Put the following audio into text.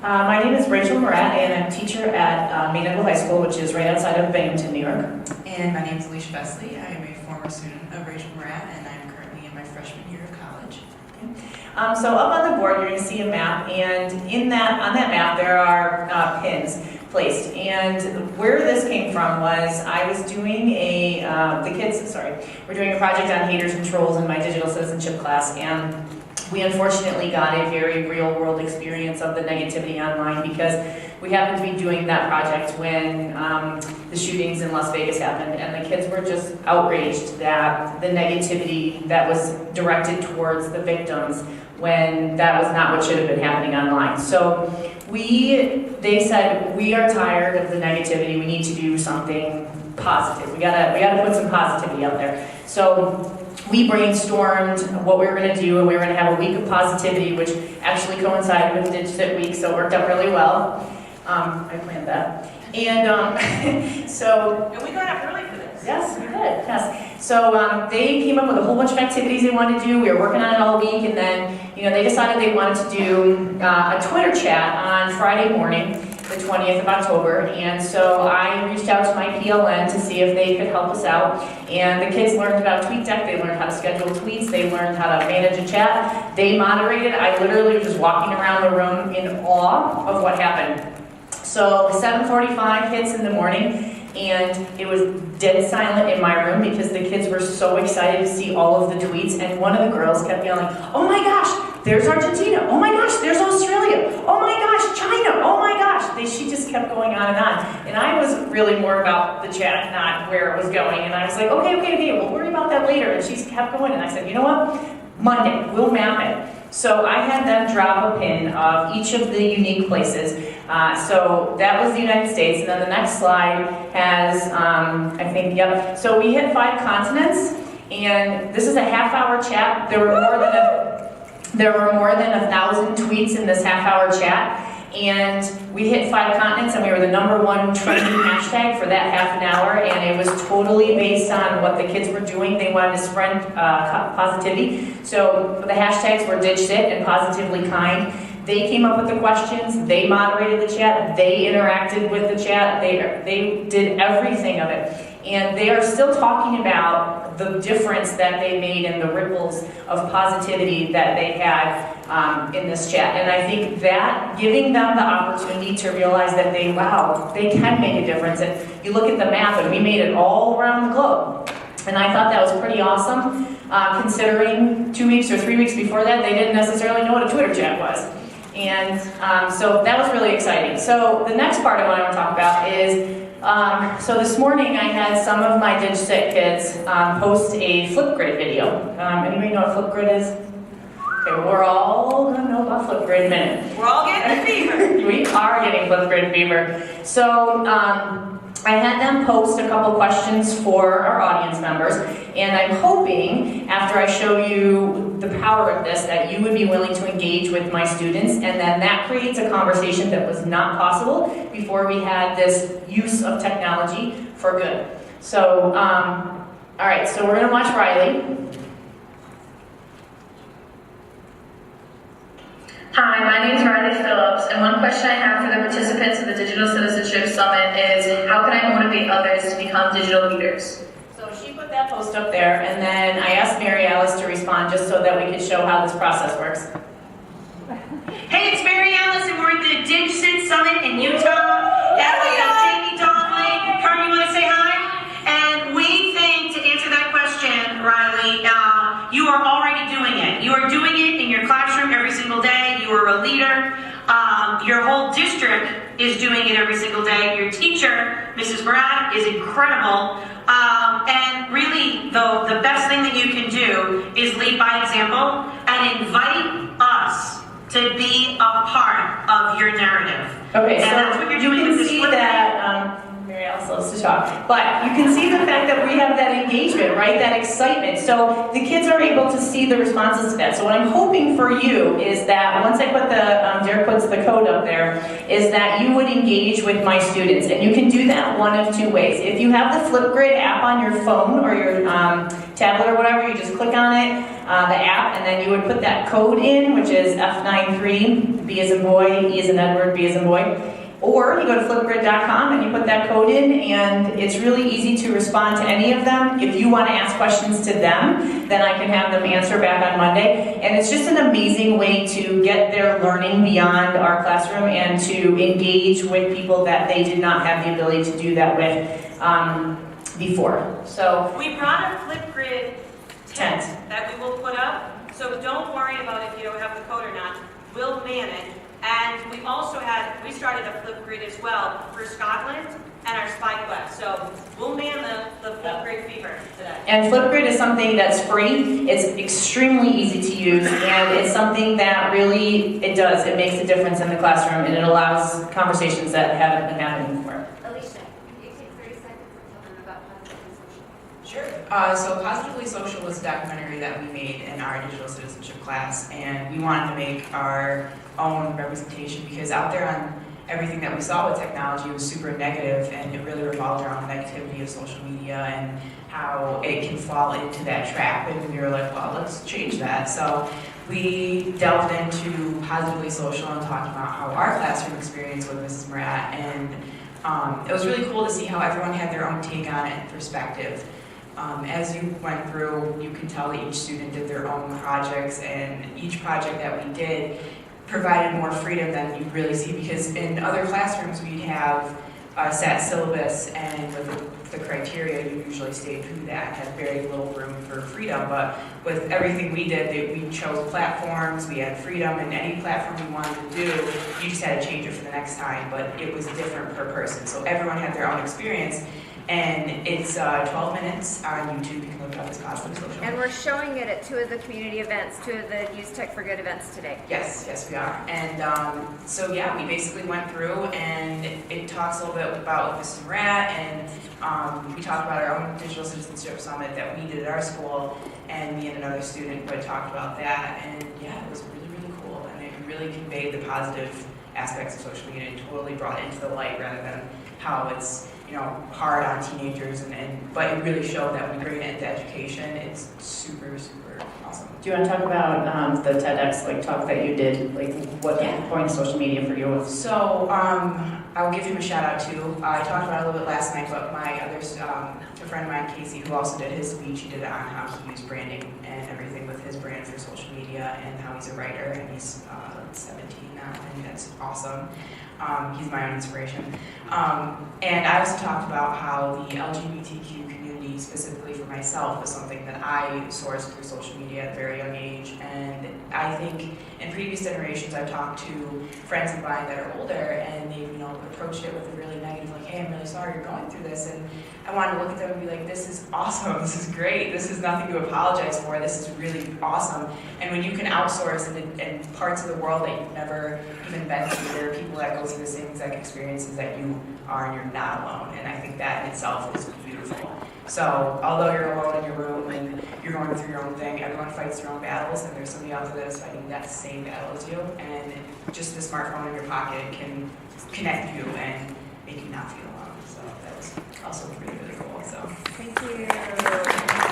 My name is Rachel Murat, and I'm a teacher at Main High School, which is right outside of Binghamton, New York. And my name is Alicia Vesely. I am a former student of Rachel Murat, and I'm currently in my freshman year of college. So up on the board, you're going to see a map, and on that map, there are pins placed. And where this came from was I was doing we're doing a project on haters and trolls in my digital citizenship class, and we unfortunately got a very real-world experience of the negativity online because we happened to be doing that project when the shootings in Las Vegas happened, and the kids were just outraged that the negativity that was directed towards the victims when that was not what should have been happening online. So they said, we are tired of the negativity, we need to do something positive. We gotta put some positivity out there. So we brainstormed what we were going to do, and we were going to have a week of positivity, which actually coincided with DigCit week, so it worked out really well. I planned that. And And we got up early for this. yes, we did, yes. So they came up with a whole bunch of activities they wanted to do. We were working on it all week, and then they decided they wanted to do a Twitter chat on Friday morning, the 20th of October, and so I reached out to my PLN to see if they could help us out, and the kids learned about TweetDeck, they learned how to schedule tweets, they learned how to manage a chat, they moderated. I literally was just walking around the room in awe of what happened. So 7:45 hits in the morning, and it was dead silent in my room because the kids were so excited to see all of the tweets, and one of the girls kept yelling, "Oh my gosh, there's Argentina, oh my gosh, there's Australia, oh my gosh, China, oh my gosh." She just kept going on, and I was really more about the chat, not where it was going, and I was like, okay, we'll worry about that later, and she kept going, and I said, you know what, Monday, we'll map it. So I had them drop a pin of each of the unique places. So that was the United States, and then the next slide has, so we hit 5 continents, and this is a half-hour chat. There were more than 1,000 tweets in this half-hour chat, and we hit 5 continents, and we were the #1 trending hashtag for that half an hour, and it was totally based on what the kids were doing. They wanted to spread positivity. So the hashtags were DigCit and Positively Kind. They came up with the questions, they moderated the chat, they interacted with the chat, they did everything of it. And they are still talking about the difference that they made and the ripples of positivity that they had in this chat. And I think that giving them the opportunity to realize that they can make a difference. And you look at the map, and we made it all around the globe. And I thought that was pretty awesome, considering 2 weeks or 3 weeks before that, they didn't necessarily know what a Twitter chat was. And so that was really exciting. So the next part I want to talk about is, so this morning I had some of my DigCit kids post a Flipgrid video. Anybody know what Flipgrid is? Okay, we're all going to know about Flipgrid in a minute. We're all getting fever. We are getting Flipgrid fever. So I had them post a couple questions for our audience members, and I'm hoping, after I show you the power of this, that you would be willing to engage with my students, and then that creates a conversation that was not possible before we had this use of technology for good. So, all right, so we're going to watch Riley. Hi, my name is Riley Phillips, and one question I have for the participants of the Digital Citizenship Summit is, how can I motivate others to become digital leaders? So she put that post up there, and then I asked Mary Alice to respond just so that we could show how this process works. Hey, it's Mary Alice, and we're at the DigCitSummit in Utah. Yeah, we got Jamie Donnelly. Carmen, you want to say hi? And we think, to answer that question, Riley, you are already doing it. You are doing it in your classroom every single day. You are a leader. Your whole district is doing it every single day. Your teacher, Mrs. Murat, is incredible. And really, though, the best thing that you can do is lead by example and invite us to be a part of your narrative. Okay, and so that's what you're doing with this see flip that, Mary Alice loves to talk. But you can see the fact that we have that engagement, right? That excitement. So the kids are able to see the responses to that. So what I'm hoping for you is that once I put the, Derek puts the code up there, is that you would engage with my students. And you can do that one of two ways. If you have the Flipgrid app on your phone or your tablet or whatever, you just click on it, the app, and then you would put that code in, which is F93, B as in boy, E as in Edward, B as in boy. Or you go to flipgrid.com and you put that code in, and it's really easy to respond to any of them. If you want to ask questions to them, then I can have them answer back on Monday. And it's just an amazing way to get their learning beyond our classroom and to engage with people that they did not have the ability to do that with before. So We brought a Flipgrid tent tent. that we will put up, so don't worry about if you don't have the code or not. We'll man it. And we also we started a Flipgrid as well for Scotland and our Spy Quest. So we'll man the Flipgrid fever today. And Flipgrid is something that's free, it's extremely easy to use, and it's something that really, it makes a difference in the classroom, and it allows conversations that haven't been happening before. Alicia, can you take 30 seconds and tell them about Positively Social? Sure. So Positively Social was a documentary that we made in our digital citizenship class, and we wanted to make our own representation because out there on everything that we saw with technology was super negative, and it really revolved around the negativity of social media and how it can fall into that trap. And we were like, well, let's change that. So we delved into Positively Social and talked about how our classroom experience with Mrs. Murat, and it was really cool to see how everyone had their own take on it and perspective. As you went through, you could tell that each student did their own projects, and each project that we did provided more freedom than you really see, because in other classrooms we'd have a set syllabus, and with the criteria you usually stayed through that and had very little room for freedom. But with everything we did, we chose platforms, we had freedom, and any platform we wanted to do, you just had to change it for the next time, but it was different per person. So everyone had their own experience. And it's 12 minutes on YouTube. You can look it up as Positively Social. And we're showing it at 2 of the community events, 2 of the Use Tech for Good events today. Yes, we are. And so yeah, we basically went through, and it talks a little bit about Mrs. Murat, and we talked about our own digital citizenship summit that we did at our school, and me and another student would talked about that. And yeah, it was really, really cool, and it really conveyed the positive aspects of social media and totally brought it into the light rather than how it's hard on teenagers, but it really showed that when we bring it into education, it's super, super awesome. Do you want to talk about the TEDx talk that you did? What the point of social media for you was? So I'll give him a shout out too. I talked about it a little bit last night, but my other a friend of mine, Casey, who also did his speech, he did it on how he used branding and everything with his brand for social media, and how he's a writer, and he's 17 now, and that's awesome. He's my own inspiration. And I also talked about how the LGBTQ community, specifically for myself, is something that I sourced through social media at a very young age. And I think in previous generations, I've talked to friends of mine that are older, and they've approached it with a really negative, like, hey, I'm really sorry you're going through this. And I wanted to look at them and be like, this is awesome, this is great, this is nothing to apologize for, this is really awesome. And when you can outsource in parts of the world that you've never even been to, there are people that go through the same exact experiences that you are, and you're not alone. And I think that in itself is beautiful. So although you're alone in your room and you're going through your own thing, everyone fights their own battles, and there's somebody out there that's fighting that same battle as you. And just the smartphone in your pocket can connect you and make you not feel alone. So that was also really, really cool. So Thank you.